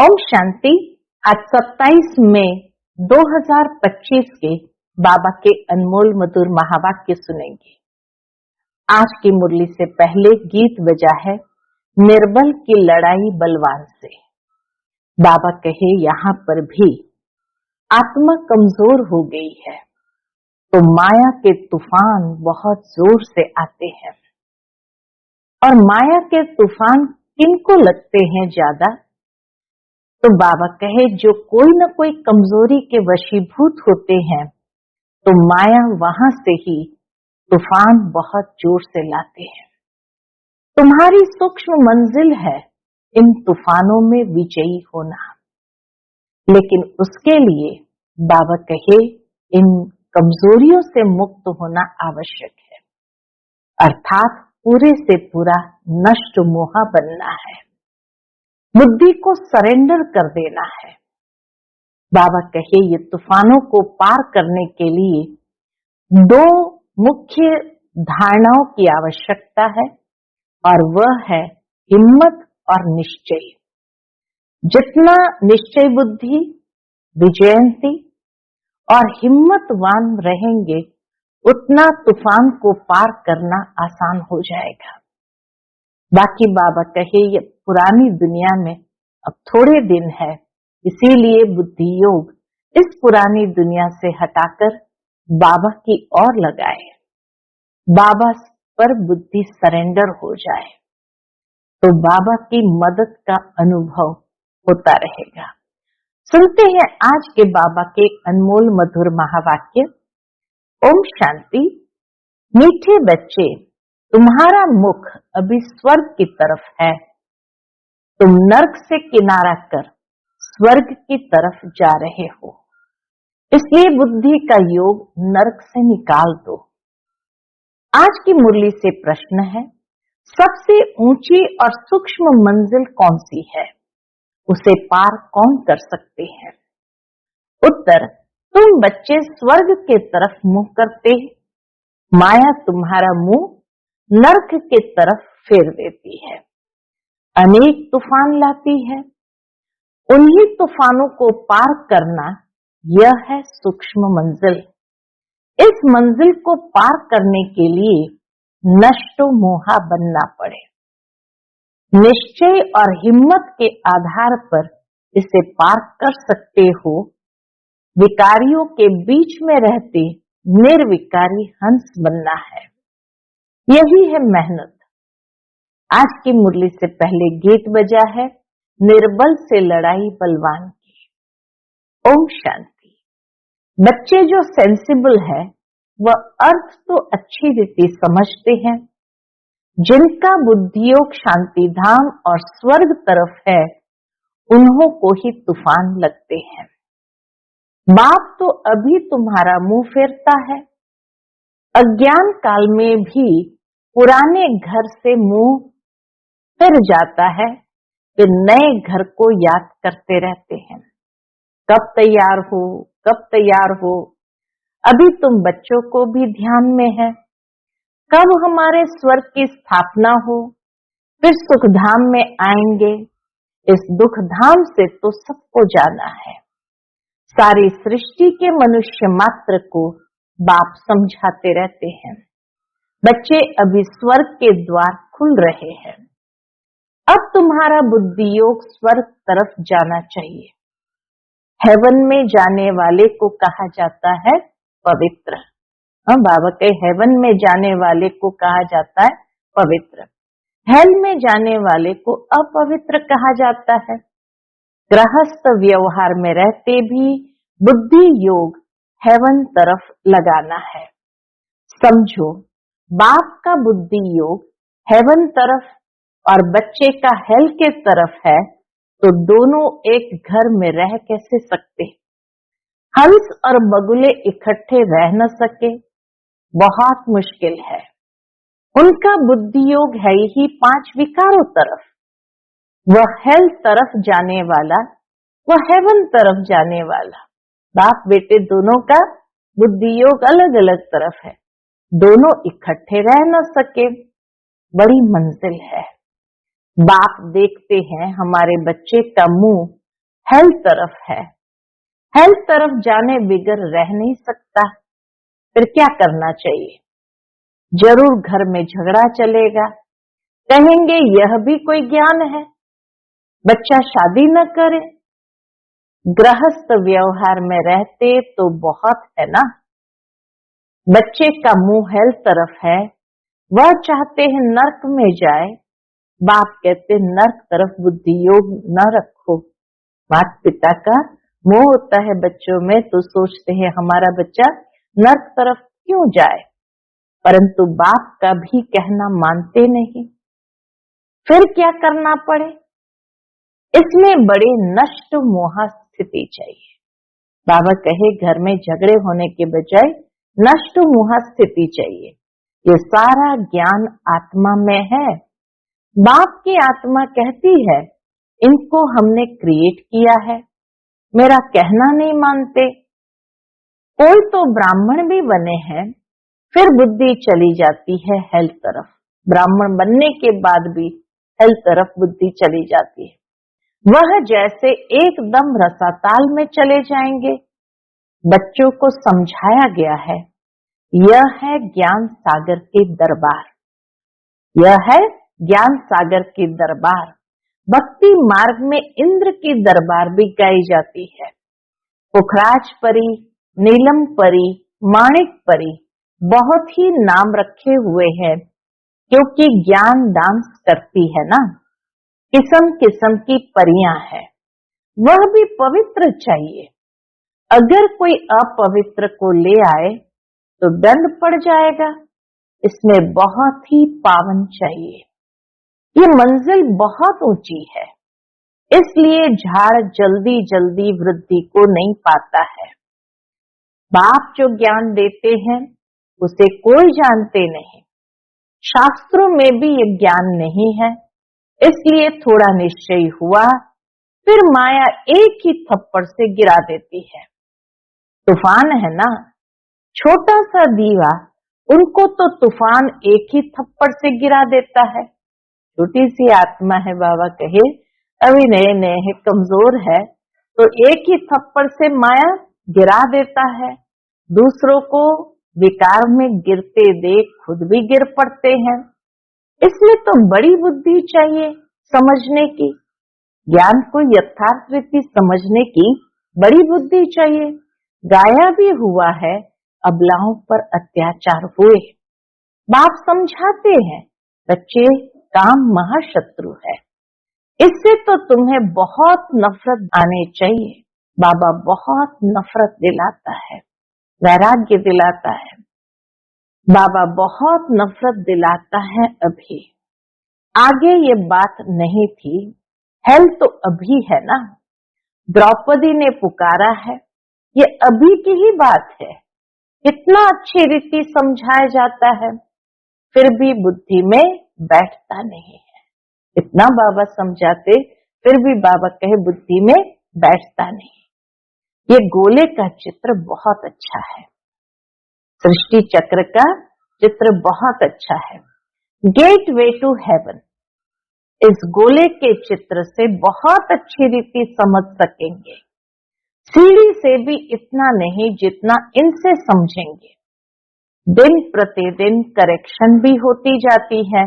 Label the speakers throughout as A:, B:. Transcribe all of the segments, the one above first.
A: ओम शांति। आज 27 मई 2025 के बाबा के अनमोल मधुर महावाक्य सुनेंगे। आज की मुरली से पहले गीत बजा है निर्बल की लड़ाई बलवान से। बाबा कहे यहाँ पर भी आत्मा कमजोर हो गई है तो माया के तूफान बहुत जोर से आते हैं। और माया के तूफान किनको लगते हैं ज्यादा? तो बाबा कहे जो कोई न कोई कमजोरी के वशीभूत होते हैं तो माया वहां से ही तूफान बहुत जोर से लाते हैं। तुम्हारी सूक्ष्म मंजिल है इन तूफानों में विजयी होना, लेकिन उसके लिए बाबा कहे इन कमजोरियों से मुक्त होना आवश्यक है, अर्थात पूरे से पूरा नष्ट मोहा बनना है, बुद्धि को सरेंडर कर देना है। बाबा कहे ये तूफानों को पार करने के लिए दो मुख्य धारणाओं की आवश्यकता है और वह है हिम्मत और निश्चय। जितना निश्चय बुद्धि, विजयंती और हिम्मतवान रहेंगे उतना तूफान को पार करना आसान हो जाएगा। बाकी बाबा कहे ये पुरानी दुनिया में अब थोड़े दिन है, इसीलिए बुद्धि योग इस पुरानी दुनिया से हटाकर बाबा की ओर लगाए, बाबा पर बुद्धि सरेंडर हो जाए तो बाबा की मदद का अनुभव होता रहेगा। सुनते हैं आज के बाबा के अनमोल मधुर महावाक्य। ओम शांति। मीठे बच्चे, तुम्हारा मुख अभी स्वर्ग की तरफ है, तुम नर्क से किनारा कर स्वर्ग की तरफ जा रहे हो, इसलिए बुद्धि का योग नर्क से निकाल दो। आज की मुरली से प्रश्न है, सबसे ऊंची और सूक्ष्म मंजिल कौन सी है, उसे पार कौन कर सकते हैं? उत्तर, तुम बच्चे स्वर्ग के तरफ मुंह करते, माया तुम्हारा मुंह नर्क के तरफ फेर देती है, अनेक तूफान लाती है। उन्हीं तूफानों को पार करना यह है सूक्ष्म मंजिल। इस मंजिल को पार करने के लिए नष्टो मोहा बनना पड़े। निश्चय और हिम्मत के आधार पर इसे पार कर सकते हो। विकारियों के बीच में रहते निर्विकारी हंस बनना है, यही है मेहनत। आज की मुरली से पहले गीत बजा है निर्बल से लड़ाई बलवान की। ओम शांति। बच्चे जो सेंसिबल है वह अर्थ तो अच्छी रीति समझते हैं। जिनका बुद्धियोग शांति धाम और स्वर्ग तरफ है उन्हों को ही तूफान लगते हैं। बाप तो अभी तुम्हारा मुंह फेरता है। अज्ञान काल में भी पुराने घर से मुंह फिर जाता है, फिर नए घर को याद करते रहते हैं। कब तैयार हो, कब तैयार हो। अभी तुम बच्चों को भी ध्यान में है, कब हमारे स्वर्ग की स्थापना हो, फिर सुख धाम में आएंगे। इस दुख धाम से तो सबको जाना है। सारी सृष्टि के मनुष्य मात्र को बाप समझाते रहते हैं। बच्चे अभी स्वर्ग के द्वार खुल रहे हैं। अब तुम्हारा बुद्धि योग स्वर्ग तरफ जाना चाहिए। हेवन में जाने वाले को कहा जाता है पवित्र। बाबा के हेवन में जाने वाले को कहा जाता है पवित्र, हेल में जाने वाले को अपवित्र कहा जाता है। गृहस्थ व्यवहार में रहते भी बुद्धि योग हेवन तरफ लगाना है। समझो, बाप का बुद्धि योग हेवन तरफ और बच्चे का हेल के तरफ है तो दोनों एक घर में रह कैसे सकते? हंस और बगुले इकट्ठे रह न सके, बहुत मुश्किल है। उनका बुद्धि योग है ही 5 विकारों तरफ। वह हेल तरफ जाने वाला, वह हेवन तरफ जाने वाला। बाप बेटे दोनों का बुद्धि योग अलग अलग तरफ है, दोनों इकट्ठे रह न सके। बड़ी मंजिल है। बाप देखते हैं हमारे बच्चे का मुंह हेल्थ तरफ है। हेल्थ तरफ जाने बिगर रह नहीं सकता, फिर क्या करना चाहिए? जरूर घर में झगड़ा चलेगा, कहेंगे यह भी कोई ज्ञान है, बच्चा शादी न करे। गृहस्थ व्यवहार में रहते तो बहुत है ना। बच्चे का मुंह हेल्थ तरफ है, वह चाहते हैं नर्क में जाए, बाप कहते नर्क तरफ बुद्धि योग न रखो। माता पिता का मोह होता है बच्चों में, तो सोचते हैं हमारा बच्चा नर्क तरफ क्यों जाए, परंतु बाप का भी कहना मानते नहीं। फिर क्या करना पड़े? इसमें बड़े नष्ट मोह स्थिति चाहिए। बाबा कहे घर में झगड़े होने के बजाय नष्ट मोह स्थिति चाहिए। ये सारा ज्ञान आत्मा में है। बाप की आत्मा कहती है इनको हमने क्रिएट किया है, मेरा कहना नहीं मानते। कोई तो ब्राह्मण भी बने हैं, फिर बुद्धि चली जाती है हेल्थ तरफ। ब्राह्मण बनने के बाद भी हेल्थ तरफ बुद्धि चली जाती है। वह जैसे एकदम रसाताल में चले जाएंगे। बच्चों को समझाया गया है, यह है ज्ञान सागर के दरबार, यह है ज्ञान सागर की दरबार। भक्ति मार्ग में इंद्र की दरबार भी गाई जाती है। पुखराज परी, नीलम परी, माणिक परी, बहुत ही नाम रखे हुए हैं, क्योंकि ज्ञान डांस करती है ना। किस्म किस्म की परियां हैं, वह भी पवित्र चाहिए। अगर कोई अपवित्र को ले आए तो दंड पड़ जाएगा। इसमें बहुत ही पावन चाहिए। ये मंजिल बहुत ऊंची है, इसलिए झाड़ जल्दी जल्दी वृद्धि को नहीं पाता है। बाप जो ज्ञान देते हैं उसे कोई जानते नहीं। शास्त्रों में भी ये ज्ञान नहीं है, इसलिए थोड़ा निश्चय हुआ, फिर माया एक ही थप्पड़ से गिरा देती है। तूफान है ना, छोटा सा दीवा, उनको तो तूफान एक ही थप्पड़ से गिरा देता है। छोटी सी आत्मा है, बाबा कहे अभी नए नए है, कमजोर है, तो एक ही थप्पड़ से माया गिरा देता है। दूसरों को विकार में गिरते देख खुद भी गिर पड़ते हैं। इसमें तो बड़ी बुद्धि चाहिए समझने की। ज्ञान को यथार्थ रीति समझने की बड़ी बुद्धि चाहिए। गाया भी हुआ है, अबलाओं पर अत्याचार हुए। बाप समझाते हैं बच्चे, काम महाशत्रु है, इससे तो तुम्हें बहुत नफरत आने चाहिए। बाबा बहुत नफरत दिलाता है, वैराग्य दिलाता है। बाबा बहुत नफरत दिलाता है। अभी आगे ये बात नहीं थी, हेल्थ तो अभी है ना। द्रौपदी ने पुकारा है, ये अभी की ही बात है। कितना अच्छी रीति समझाया जाता है, फिर भी बुद्धि में बैठता नहीं है। इतना बाबा समझाते, फिर भी बाबा कहे बुद्धि में बैठता नहीं। ये गोले का चित्र बहुत अच्छा है, सृष्टि चक्र का चित्र बहुत अच्छा है। गेट वे टू हेवन, इस गोले के चित्र से बहुत अच्छी रीति समझ सकेंगे। सीढ़ी से भी इतना नहीं जितना इनसे समझेंगे। दिन प्रतिदिन करेक्शन भी होती जाती है।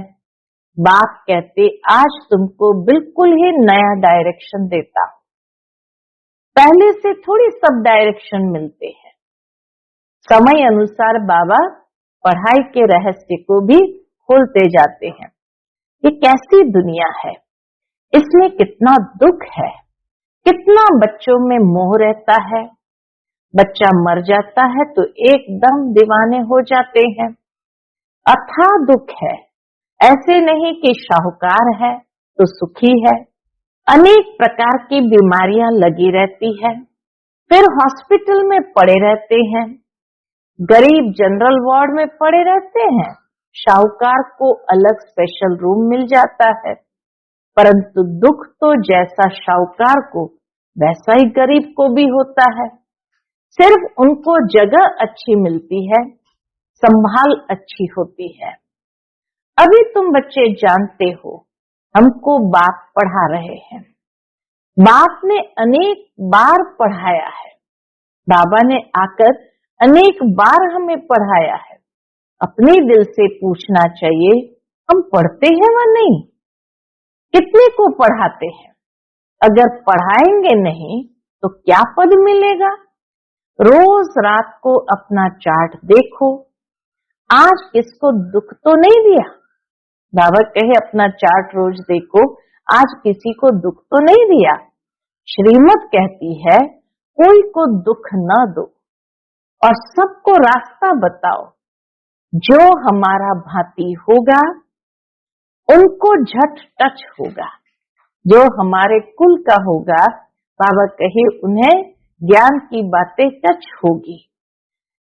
A: बाप कहते आज तुमको बिल्कुल ही नया डायरेक्शन देता हूं। पहले से थोड़ी सब डायरेक्शन मिलते हैं। समय अनुसार बाबा पढ़ाई के रहस्य को भी खोलते जाते हैं। ये कैसी दुनिया है, इसमें कितना दुख है, कितना बच्चों में मोह रहता है। बच्चा मर जाता है तो एकदम दीवाने हो जाते हैं। अथाह दुख है, ऐसे नहीं कि शाहूकार है तो सुखी है। अनेक प्रकार की बीमारियां लगी रहती है, फिर हॉस्पिटल में पड़े रहते हैं। गरीब जनरल वार्ड में पड़े रहते हैं, शाहूकार को अलग स्पेशल रूम मिल जाता है। परंतु दुख तो जैसा शाहूकार को वैसा ही गरीब को भी होता है। सिर्फ उनको जगह अच्छी मिलती है, संभाल अच्छी होती है। अभी तुम बच्चे जानते हो, हमको बाप पढ़ा रहे हैं। बाप ने अनेक बार पढ़ाया है, बाबा ने आकर अनेक बार हमें पढ़ाया है। अपने दिल से पूछना चाहिए, हम पढ़ते हैं व नहीं? कितने को पढ़ाते हैं? अगर पढ़ाएंगे नहीं तो क्या पद मिलेगा? रोज रात को अपना चार्ट देखो, आज किसको दुख तो नहीं दिया? बाबा कहे अपना चार्ट रोज देखो, आज किसी को दुख तो नहीं दिया? श्रीमत कहती है कोई को दुख न दो और सबको रास्ता बताओ। जो हमारा भांति होगा उनको झट टच होगा, जो हमारे कुल का होगा बाबा कहे उन्हें ज्ञान की बातें टच होगी।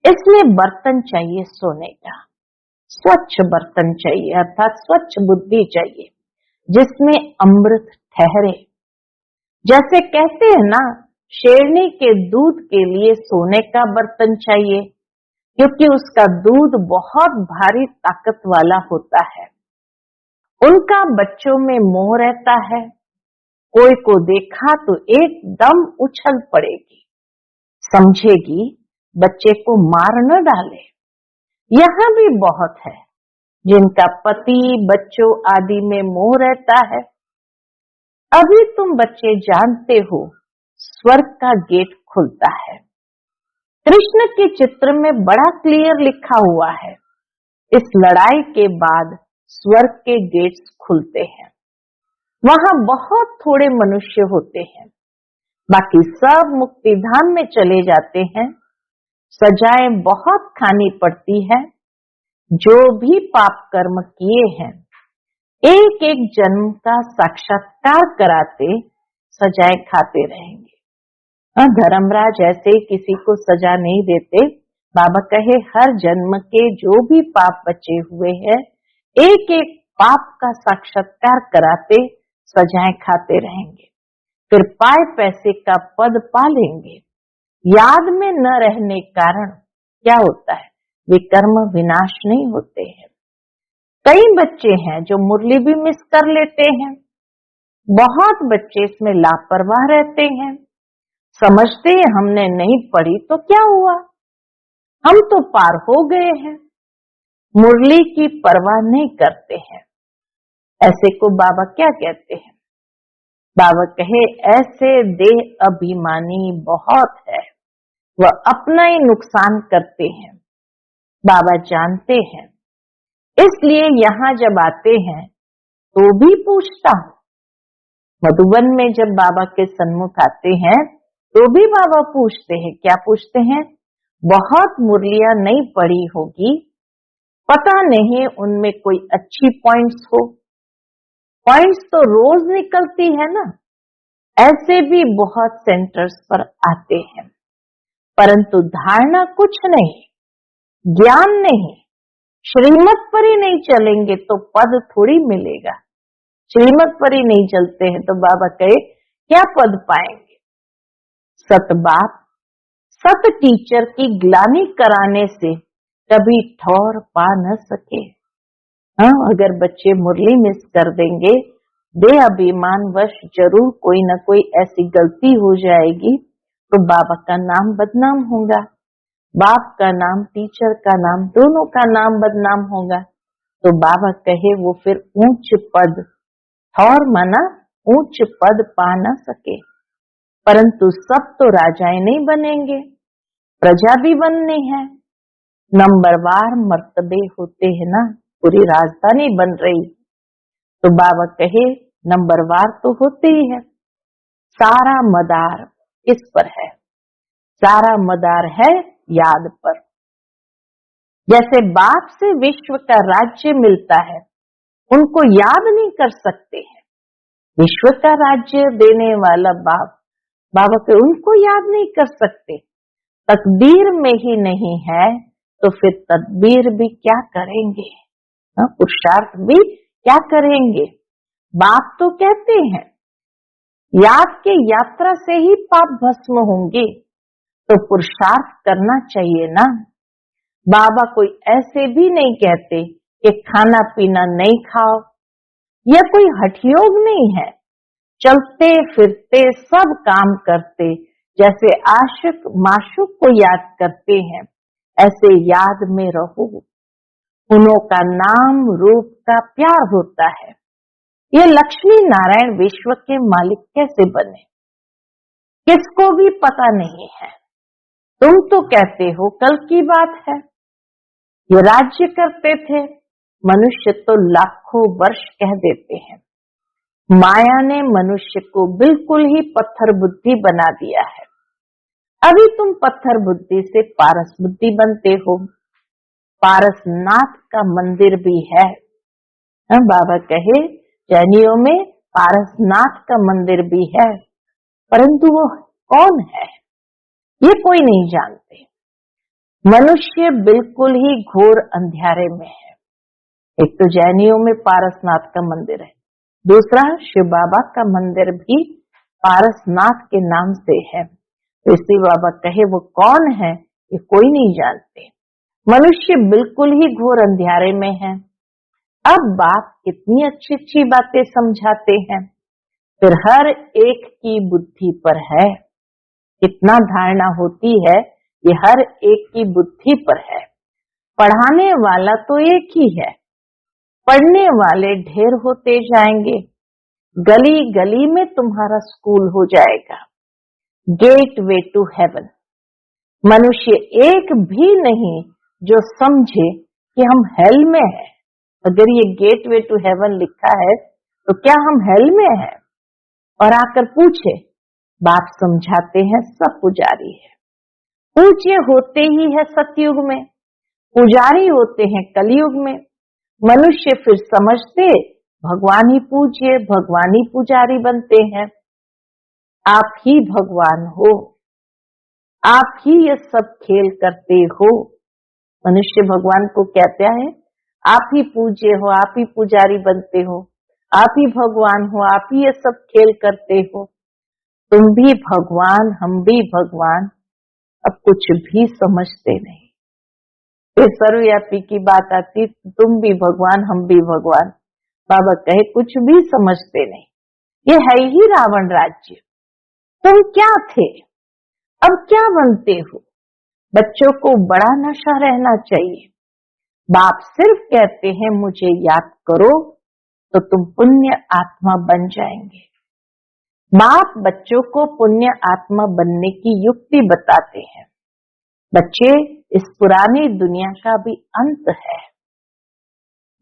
A: इसमें बर्तन चाहिए सोने का, स्वच्छ बर्तन चाहिए अर्थात स्वच्छ बुद्धि चाहिए जिसमें अमृत ठहरे। जैसे कहते हैं ना, शेरनी के दूध के लिए सोने का बर्तन चाहिए क्योंकि उसका दूध बहुत भारी ताकत वाला होता है। उनका बच्चों में मोह रहता है, कोई को देखा तो एकदम उछल पड़ेगी, समझेगी बच्चे को मार न डाले। यहाँ भी बहुत है जिनका पति बच्चों आदि में मोह रहता है। अभी तुम बच्चे जानते हो स्वर्ग का गेट खुलता है। कृष्ण के चित्र में बड़ा क्लियर लिखा हुआ है, इस लड़ाई के बाद स्वर्ग के गेट्स खुलते हैं। वहां बहुत थोड़े मनुष्य होते हैं, बाकी सब मुक्ति धाम में चले जाते हैं। सजाएं बहुत खानी पड़ती है। जो भी पाप कर्म किए हैं एक एक जन्म का साक्षात्कार कराते सजाएं खाते रहेंगे। धर्मराज ऐसे किसी को सजा नहीं देते। बाबा कहे हर जन्म के जो भी पाप बचे हुए हैं एक एक पाप का साक्षात्कार कराते सजाएं खाते रहेंगे, फिर पाए पैसे का पद पा लेंगे। याद में न रहने कारण क्या होता है, वे कर्म विनाश नहीं होते हैं। कई बच्चे हैं जो मुरली भी मिस कर लेते हैं। बहुत बच्चे इसमें लापरवाह रहते हैं, समझते हैं हमने नहीं पढ़ी तो क्या हुआ, हम तो पार हो गए हैं। मुरली की परवाह नहीं करते हैं। ऐसे को बाबा क्या कहते हैं? बाबा कहे ऐसे देह अभिमानी बहुत है, वह अपना ही नुकसान करते हैं। बाबा जानते हैं, इसलिए यहाँ जब आते हैं तो भी पूछता हूँ। मधुबन में जब बाबा के सन्मुख आते हैं तो भी बाबा पूछते हैं, क्या पूछते हैं? बहुत मुरलियां नहीं पढ़ी होगी, पता नहीं उनमें कोई अच्छी पॉइंट्स हो। पॉइंट्स तो रोज निकलती है ना। ऐसे भी बहुत सेंटर्स पर आते हैं, परंतु धारणा कुछ नहीं, ज्ञान नहीं। श्रीमत पर ही नहीं चलेंगे तो पद थोड़ी मिलेगा। श्रीमत पर ही नहीं चलते हैं तो बाबा कहे क्या पद पाएंगे? सत बाप, सत टीचर की ग्लानि कराने से कभी ठौर पा न सके। हाँ, अगर बच्चे मुरली मिस कर देंगे, बे अभिमान वश जरूर कोई न कोई ऐसी गलती हो जाएगी तो बाबा का नाम बदनाम होगा, बाप का नाम, टीचर का नाम, दोनों का नाम बदनाम होगा। तो बाबा कहे वो फिर ऊंच पद, ठौर माना ऊंच पद पा न सके। परंतु सब तो राजाएं नहीं बनेंगे, प्रजा भी बननी है। नंबरवार मर्तबे होते हैं ना, पूरी राजधानी बन रही, तो बाबा कहे नंबरवार तो होते ही है। सारा मदार किस पर है? सारा मदार है याद पर। जैसे बाप से विश्व का राज्य मिलता है, उनको याद नहीं कर सकते हैं। विश्व का राज्य देने वाला बाप, बाबा के उनको याद नहीं कर सकते। तकदीर में ही नहीं है तो फिर तदबीर भी क्या करेंगे, पुरुषार्थ भी क्या करेंगे? बाप तो कहते हैं याद के यात्रा से ही पाप भस्म होंगे, तो पुरुषार्थ करना चाहिए ना। बाबा कोई ऐसे भी नहीं कहते कि खाना पीना नहीं खाओ, यह कोई हठयोग नहीं है। चलते फिरते सब काम करते, जैसे आशिक माशूक को याद करते हैं, ऐसे याद में रहो। उन्हों का नाम रूप का प्यार होता है। ये लक्ष्मी नारायण विश्व के मालिक कैसे बने, किसको भी पता नहीं है। तुम तो कहते हो कल की बात है। ये राज्य करते थे, मनुष्य तो लाखों वर्ष कह देते हैं। माया ने मनुष्य को बिल्कुल ही पत्थर बुद्धि बना दिया है। अभी तुम पत्थर बुद्धि से पारस बुद्धि बनते हो। पारसनाथ का मंदिर भी है। बाबा कहे जैनियों में पारसनाथ का मंदिर भी है, परंतु वो कौन है ये कोई नहीं जानते। मनुष्य बिल्कुल ही घोर अंधेरे में है। एक तो जैनियों में पारसनाथ का मंदिर है, दूसरा शिव बाबा का मंदिर भी पारसनाथ के नाम से है। तो इसी बाबा कहे वो कौन है ये कोई नहीं जानते। मनुष्य बिल्कुल ही घोर अंधेरे में है। अब बाप कितनी अच्छी अच्छी बातें समझाते हैं, फिर हर एक की बुद्धि पर है। कितना धारणा होती है ये हर एक की बुद्धि पर है। पढ़ाने वाला तो एक ही है, पढ़ने वाले ढेर होते जाएंगे। गली गली में तुम्हारा स्कूल हो जाएगा, गेट वे टू हेवन। मनुष्य एक भी नहीं जो समझे कि हम हेल में हैं। अगर ये गेट वे टू हेवन लिखा है तो क्या हम हेल में हैं? और आकर पूछे, बाप समझाते हैं सब पुजारी है। पूज्य होते ही है सतयुग में, पुजारी होते हैं कलयुग में। मनुष्य फिर समझते भगवान ही पूज्य, भगवान ही पुजारी बनते हैं। आप ही भगवान हो, आप ही ये सब खेल करते हो। मनुष्य भगवान को कहता है आप ही पूज्य हो, आप ही पुजारी बनते हो, आप ही भगवान हो, आप ही ये सब खेल करते हो। तुम भी भगवान, हम भी भगवान, अब कुछ भी समझते नहीं। फिर सर्वव्यापी की बात आती, तुम भी भगवान, हम भी भगवान। बाबा कहे कुछ भी समझते नहीं, ये है ही रावण राज्य। तुम क्या थे, अब क्या बनते हो? बच्चों को बड़ा नशा रहना चाहिए। बाप सिर्फ कहते हैं मुझे याद करो तो तुम पुण्य आत्मा बन जाएंगे। बाप बच्चों को पुण्य आत्मा बनने की युक्ति बताते हैं। बच्चे, इस पुरानी दुनिया का भी अंत है।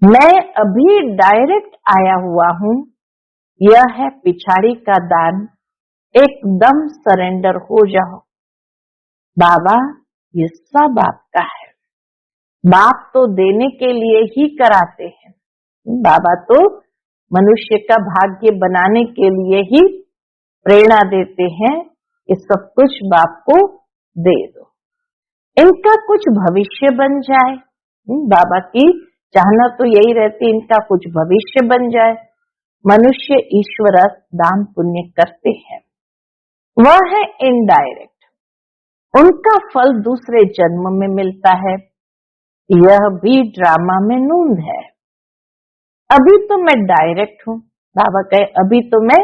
A: मैं अभी डायरेक्ट आया हुआ हूं, यह है पिछाड़ी का दान। एकदम सरेंडर हो जाओ। बाबा ये सब आपका है। बाप तो देने के लिए ही कराते हैं। बाबा तो मनुष्य का भाग्य बनाने के लिए ही प्रेरणा देते हैं कि सब कुछ बाप को दे दो, इनका कुछ भविष्य बन जाए। बाबा की चाहना तो यही रहती, इनका कुछ भविष्य बन जाए। मनुष्य ईश्वर दान पुण्य करते हैं, वह है इनडायरेक्ट। उनका फल दूसरे जन्म में मिलता है। यह भी ड्रामा में नूंद है। अभी तो मैं डायरेक्ट हूं। बाबा कहे अभी तो मैं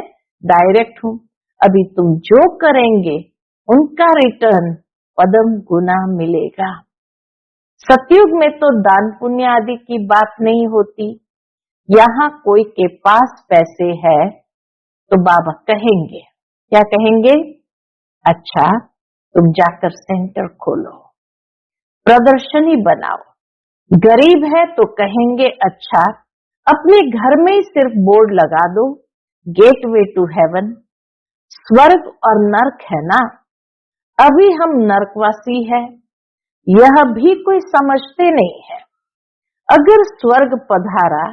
A: डायरेक्ट हूं। अभी तुम जो करेंगे उनका रिटर्न पदम गुना मिलेगा। सतयुग में तो दान पुण्य आदि की बात नहीं होती। यहाँ कोई के पास पैसे है तो बाबा कहेंगे, क्या कहेंगे? अच्छा तुम जाकर सेंटर खोलो, प्रदर्शनी बनाओ। गरीब है तो कहेंगे अच्छा अपने घर में ही सिर्फ बोर्ड लगा दो, गेट वे टू हेवन। स्वर्ग और नर्क है ना, अभी हम नर्कवासी है, यह भी कोई समझते नहीं है। अगर स्वर्ग पधारा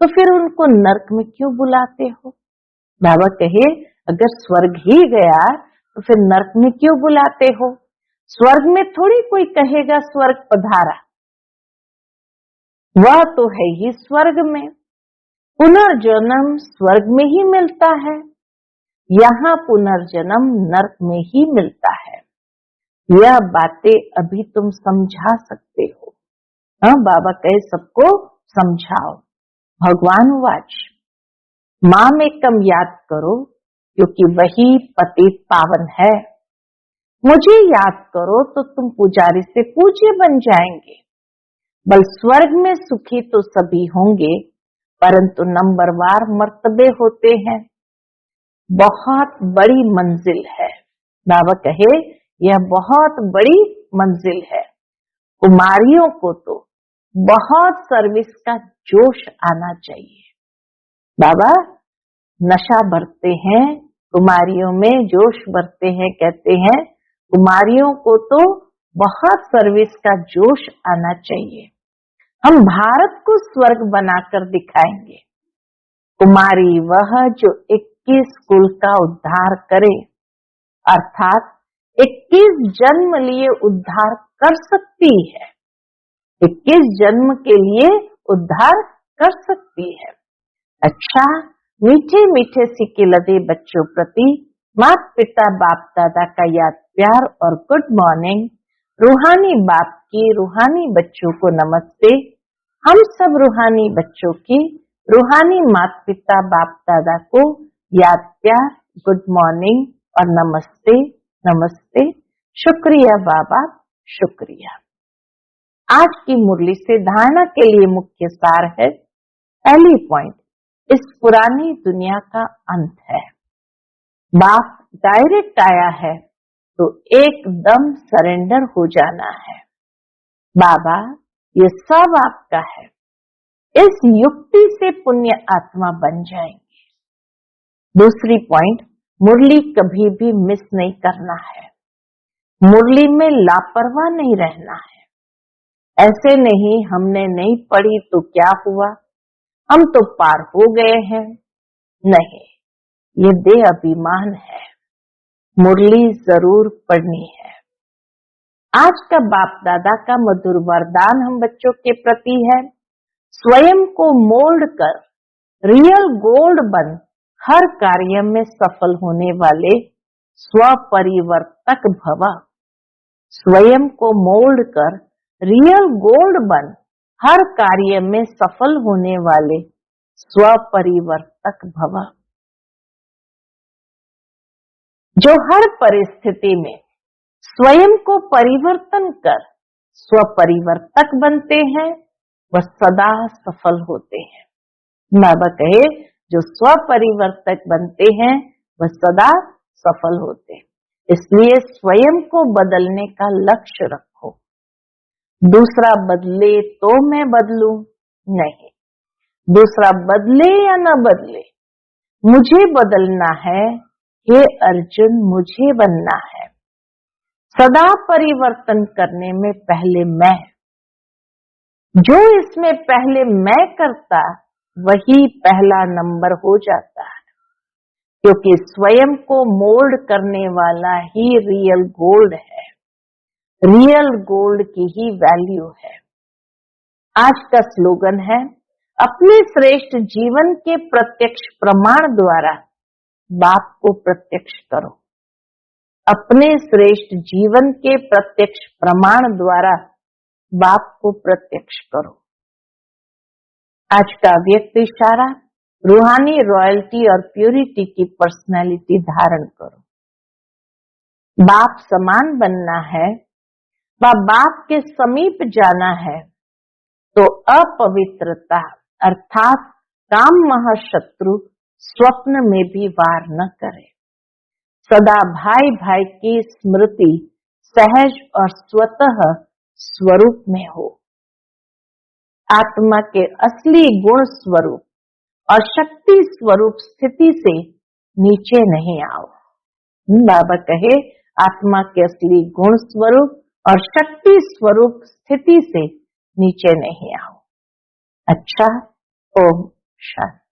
A: तो फिर उनको नर्क में क्यों बुलाते हो? बाबा कहे अगर स्वर्ग ही गया तो फिर नर्क में क्यों बुलाते हो? स्वर्ग में थोड़ी कोई कहेगा स्वर्ग पधारा, वह तो है ही स्वर्ग में। पुनर्जन्म स्वर्ग में ही मिलता है, यहाँ पुनर्जन्म नर्क में ही मिलता है। यह बातें अभी तुम समझा सकते हो। हाँ, बाबा कहे सबको समझाओ। भगवान वाच मामेकम याद करो, क्योंकि वही पतित पावन है। मुझे याद करो तो तुम पुजारी से पूज्य बन जाएंगे। बल स्वर्ग में सुखी तो सभी होंगे, परंतु नंबरवार मर्तबे होते हैं। बहुत बड़ी मंजिल है। बाबा कहे यह बहुत बड़ी मंजिल है। कुमारियों को तो बहुत सर्विस का जोश आना चाहिए। बाबा नशा भरते हैं, कुमारियों में जोश भरते हैं, कहते हैं कुमारियों को तो बहुत सर्विस का जोश आना चाहिए। हम भारत को स्वर्ग बनाकर दिखाएंगे। कुमारी वह जो 21 कुल का उद्धार करे, अर्थात 21 जन्म लिए उद्धार कर सकती है। 21 जन्म के लिए उद्धार कर सकती है। अच्छा, मीठे मीठे सिक्के लदे बच्चों प्रति माता पिता बाप दादा का याद प्यार और गुड मॉर्निंग। रूहानी बाप की रूहानी बच्चों को नमस्ते। हम सब रूहानी बच्चों की रूहानी माता पिता बाप दादा को याद प्यार, गुड मॉर्निंग और नमस्ते नमस्ते। शुक्रिया बाबा, शुक्रिया। आज की मुरली से धारणा के लिए मुख्य सार है। पहली पॉइंट, इस पुरानी दुनिया का अंत है। बाप डायरेक्ट आया है तो एकदम सरेंडर हो जाना है। बाबा ये सब आपका है। इस युक्ति से पुण्य आत्मा बन जाएंगे। दूसरी पॉइंट, मुरली कभी भी मिस नहीं करना है। मुरली में लापरवाह नहीं रहना है। ऐसे नहीं हमने नहीं पढ़ी तो क्या हुआ, हम तो पार हो गए हैं। नहीं, ये देह अभिमान है। मुरली जरूर पढ़नी है। आज का बाप दादा का मधुर वरदान हम बच्चों के प्रति है। स्वयं को मोल्ड कर रियल गोल्ड बन हर कार्य में सफल होने वाले स्वपरिवर्तक भव। स्वयं को मोल्ड कर रियल गोल्ड बन हर कार्य में सफल होने वाले स्वपरिवर्तक भव। जो हर परिस्थिति में स्वयं को परिवर्तन कर स्वपरिवर्तक बनते हैं, वह सदा सफल होते हैं। बाबा कहे जो स्वपरिवर्तक बनते हैं वह सदा सफल होते हैं। इसलिए स्वयं को बदलने का लक्ष्य रखो। दूसरा बदले तो मैं बदलूं नहीं, दूसरा बदले या न बदले, मुझे बदलना है। हे अर्जुन, मुझे बनना है। सदा परिवर्तन करने में पहले मैं। जो इसमें पहले मैं करता वही पहला नंबर हो जाता है, क्योंकि स्वयं को मोल्ड करने वाला ही रियल गोल्ड है। रियल गोल्ड की ही वैल्यू है। आज का स्लोगन है, अपने श्रेष्ठ जीवन के प्रत्यक्ष प्रमाण द्वारा बाप को प्रत्यक्ष करो। अपने श्रेष्ठ जीवन के प्रत्यक्ष प्रमाण द्वारा बाप को प्रत्यक्ष करो। आज का व्यक्ति इशारा, रूहानी रॉयल्टी और प्यूरिटी की पर्सनैलिटी धारण करो। बाप समान बनना है व बाप के समीप जाना है तो अपवित्रता अर्थात काम महाशत्रु स्वप्न में भी वार न करे। सदा भाई भाई की स्मृति सहज और स्वतः स्वरूप में हो। आत्मा के असली गुण स्वरूप और शक्ति स्वरूप स्थिति से नीचे नहीं आओ। बाबा कहे आत्मा के असली गुण स्वरूप और शक्ति स्वरूप स्थिति से नीचे नहीं आओ। अच्छा, ओम शांति।